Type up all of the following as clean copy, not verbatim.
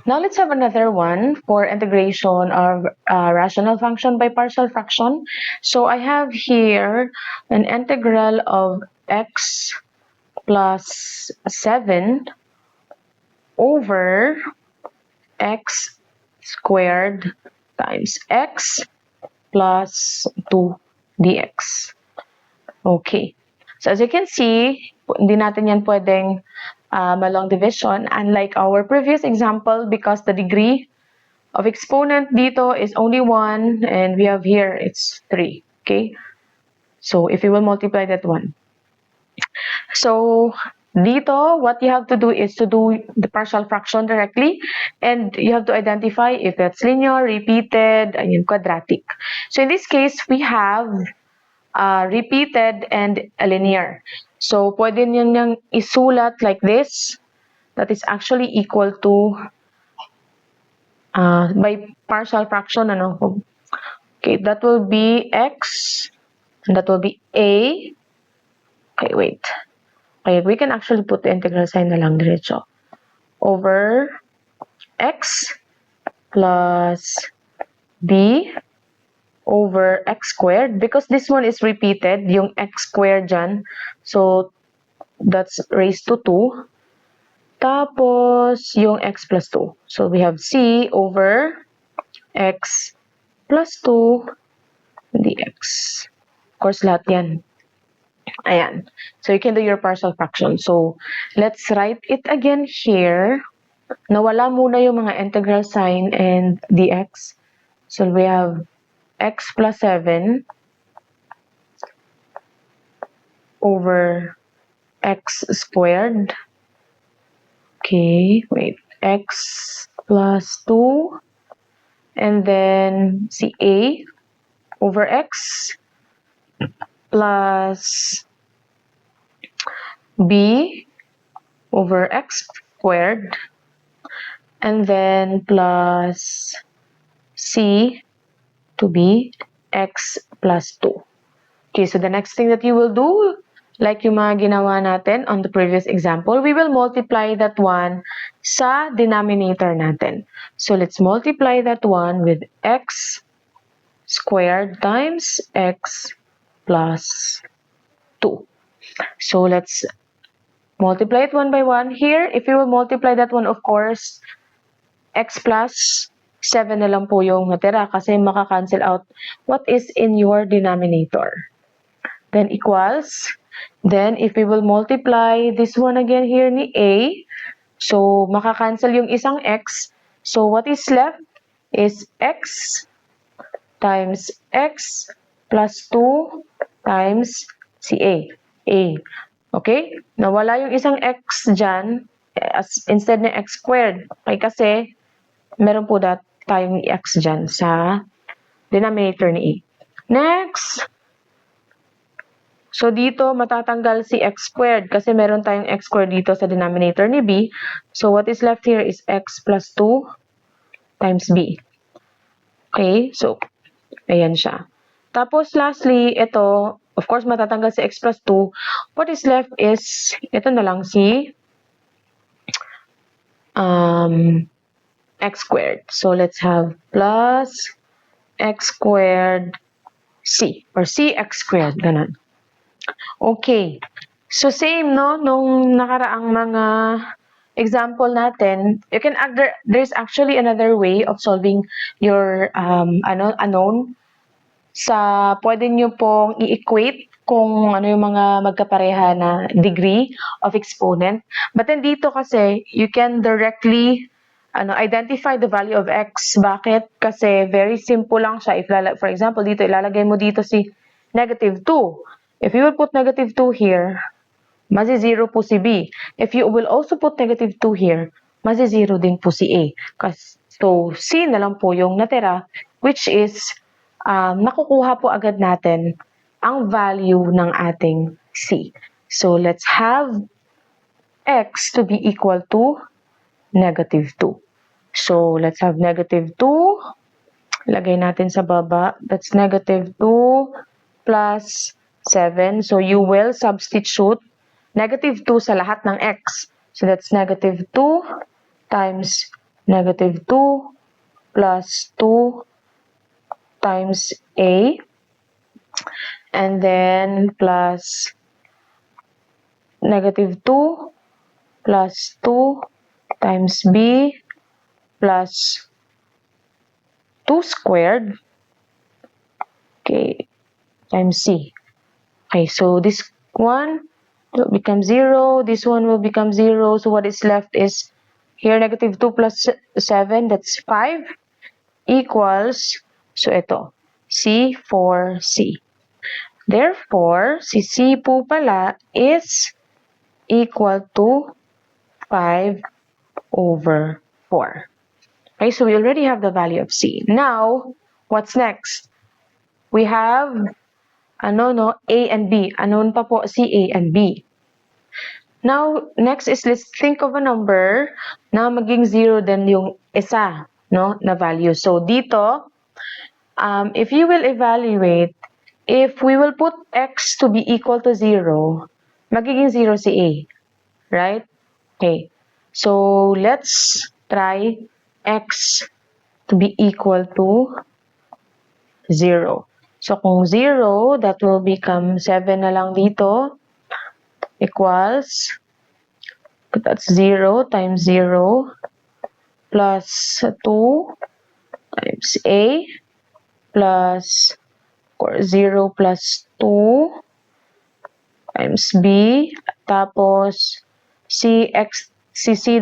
Now let's have another one for integration of rational function by partial fraction. So I have here an integral of x plus 7 over x squared times x plus 2 dx. Okay. So as you can see, hindi natin yan pwedeng malong division, unlike our previous example, because the degree of exponent dito is only 1, and we have here, it's 3. Okay? So if you will multiply that one. So dito, what you have to do is to do the partial fraction directly, and you have to identify if it's linear, repeated, and quadratic. So in this case, we have repeated and a linear. So pwede niyang isulat like this, that is actually equal to by partial fraction, ano? Okay, that will be x, and that will be a. Okay, wait. Okay, we can actually put the integral sign na lang diretso. Over x plus b over x squared. Because this one is repeated, yung x squared dyan. So, that's raised to 2. Tapos, yung x plus 2. So, we have c over x plus 2 dx. Of course, lahat yan. Ayan. So, you can do your partial fraction. So, let's write it again here. Nawala muna yung mga integral sign and dx. So, we have x plus 7 over x squared. Okay, wait. X plus 2. And then, CA over x plus b over x squared, and then plus c to be x plus 2. Okay, so the next thing that you will do, like yung mga ginawa natin on the previous example, we will multiply that one sa denominator natin. So let's multiply that one with x squared times x plus 2. So let's multiply it one by one. Here, if you will multiply that one, of course, x plus 7 na lang po yung natira kasi maka-cancel out what is in your denominator. Then equals, then if we will multiply this one again here ni a, so maka-cancel yung isang x. So what is left is x times x plus 2 times CA. A. Okay? Nawala yung isang x dyan instead ng x squared. Okay, kasi meron po tayong x dyan sa denominator ni A. Next. So, dito matatanggal si x squared kasi meron tayong x squared dito sa denominator ni B. So, what is left here is x plus 2 times B. Okay? So, ayan siya. Tapos, lastly, ito, of course, matatanggal si x plus 2. What is left is, ito na lang si x squared. So, let's have plus x squared c, or cx squared, ganun. Okay. So, same, no? Nung nakaraang mga example natin, you can there's actually another way of solving your unknown. Sa pwede nyo pong i-equate kung ano yung mga magkapareha na degree of exponent. But then dito kasi, you can directly identify the value of x. Bakit? Kasi very simple lang siya. For example, dito, ilalagay mo dito si negative 2. If you will put negative 2 here, masi-0 po si B. If you will also put negative 2 here, masi-0 din po si A. So, C na lang po yung natira, which is nakukuha po agad natin ang value ng ating C. So, let's have x to be equal to negative 2. So, let's have negative 2. Lagay natin sa baba. That's negative 2 plus 7. So, you will substitute negative 2 sa lahat ng x. So, that's negative 2 times negative 2 plus 2 times A, and then plus negative 2 plus 2 times B plus 2 squared, okay, times C. Okay, so this one will become 0, this one will become 0, so what is left is here negative 2 plus 7, that's 5, equals, so ito, C4C. Therefore, si C po pala is equal to 5 over 4. Okay, so we already have the value of C. Now, what's next? We have, A and B. Unknown pa po si A and B. Now, next is let's think of a number na maging 0 din yung isa, na value. So, dito, if you will evaluate, if we will put x to be equal to 0, magiging 0 si A, right? Okay. So, let's try x to be equal to 0. So, kung 0, that will become 7 na lang dito, equals, that's 0 times 0 plus 2 times A plus 0 plus 2 times B, tapos C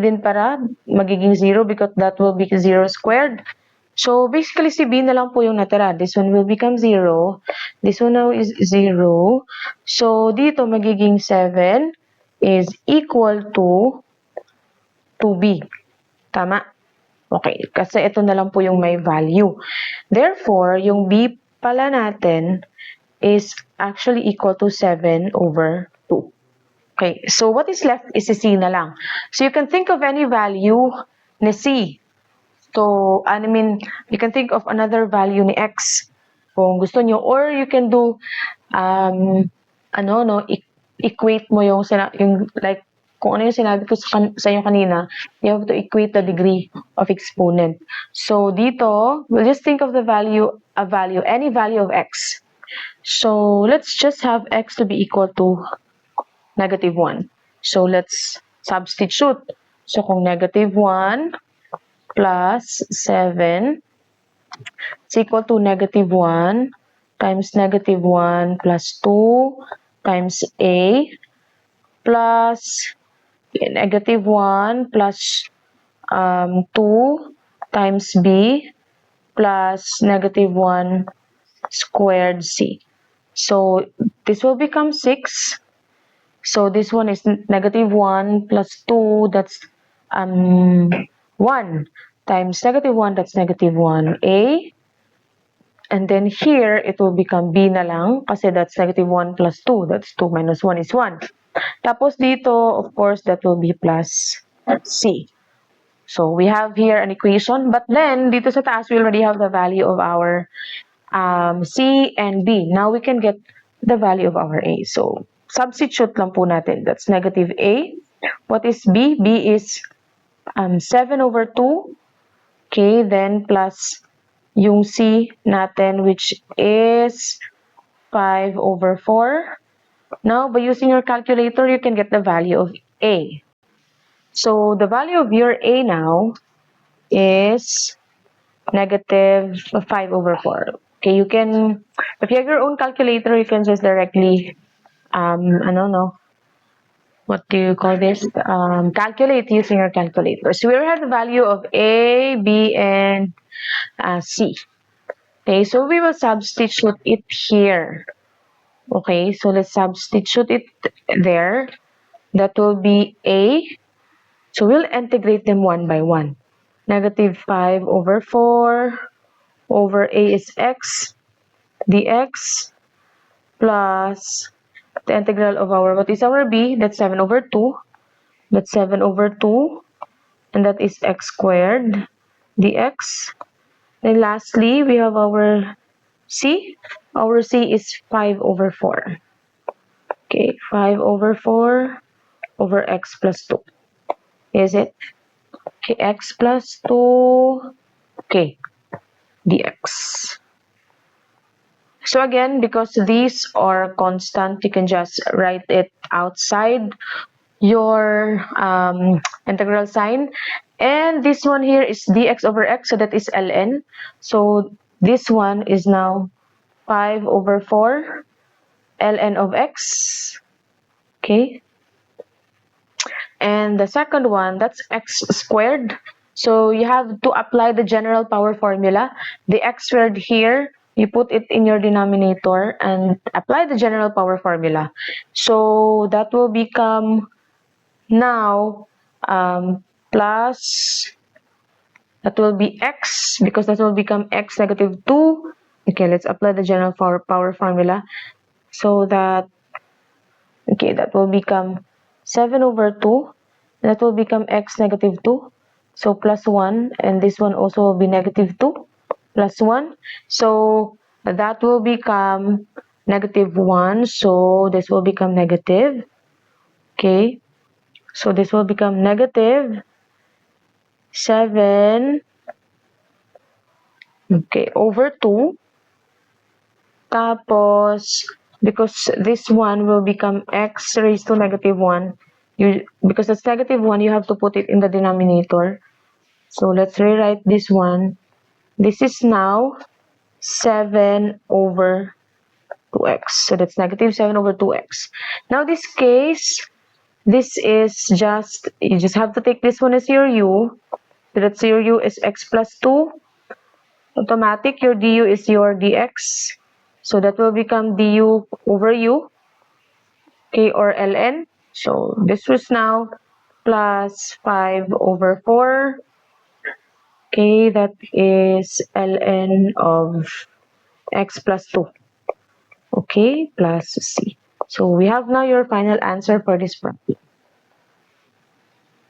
din para magiging 0 because that will be 0 squared. So, basically, si B na lang po yung natira. This one will become 0. This one now is 0. So, dito magiging 7 is equal to 2B. Tama? Okay, kasi ito na lang po yung may value. Therefore, yung B pala natin is actually equal to 7 over 2. Okay, so what is left is si C na lang. So, you can think of any value ni C. So, you can think of another value ni X kung gusto nyo. Or you can do, equate mo yung like, kung ano yung sinabi ko sa inyo kanina, you have to equate the degree of exponent. So, dito, we'll just think of any value of X. So, let's just have X to be equal to negative 1. So, let's substitute. So, kung negative 1 plus 7 is equal to negative 1 times negative 1 plus 2 times A plus negative 1 plus 2 times B plus negative 1 squared C. So, this will become 6. So, this one is negative 1 plus 2, that's 1 times negative 1, that's negative 1A. And then here, it will become B na lang kasi that's negative 1 plus 2. That's 2 minus 1 is 1. Tapos dito, of course, that will be plus C. So, we have here an equation. But then, dito sa taas, we already have the value of our C and B. Now, we can get the value of our A. So, substitute lang po natin. That's negative A. What is B? B is 7 over 2. Okay, then plus yung C natin, which is 5 over 4. Now, by using your calculator, you can get the value of A. So, the value of your A now is negative 5 over 4. Okay, if you have your own calculator, you can just directly, what do you call this? Calculate using your calculator. So, we have the value of A, B, and C. Okay, so we will substitute it here. Okay, so let's substitute it there. That will be A. So we'll integrate them one by one. Negative 5 over 4 over A is X dx plus the integral of what is our B? That's 7 over 2. That's 7 over 2. And that is X squared dx. And lastly, we have our C. Our C is 5 over 4. Okay, 5 over 4 over X plus 2. Is it? Okay, x plus 2. Okay, dx. So again, because these are constant, you can just write it outside your integral sign. And this one here is dx over x, so that is ln. So this one is now 5 over 4 ln of x. Okay. And the second one, that's x squared. So you have to apply the general power formula. The x squared here, you put it in your denominator and apply the general power formula. So that will become now plus, that will be x, because that will become x negative 2. Okay, let's apply the general power formula. So that, okay, that will become 7 over 2. That will become x negative 2. So plus 1. And this one also will be negative 2 plus 1. So that will become negative 1. So this will become negative. Okay. So this will become negative 7, okay, over 2. Tapos, because this one will become x raised to negative 1, because it's negative 1, you have to put it in the denominator. So let's rewrite this one. This is now 7 over 2x. So that's negative 7 over 2x. Now this case, this is just, you just have to take this one as your u. So that's your u is x plus 2. Automatic, your du is your dx. So that will become du over u, okay, or ln. So this was now plus 5 over 4. Okay, that is ln of x plus 2. Okay, plus c. So we have now your final answer for this problem.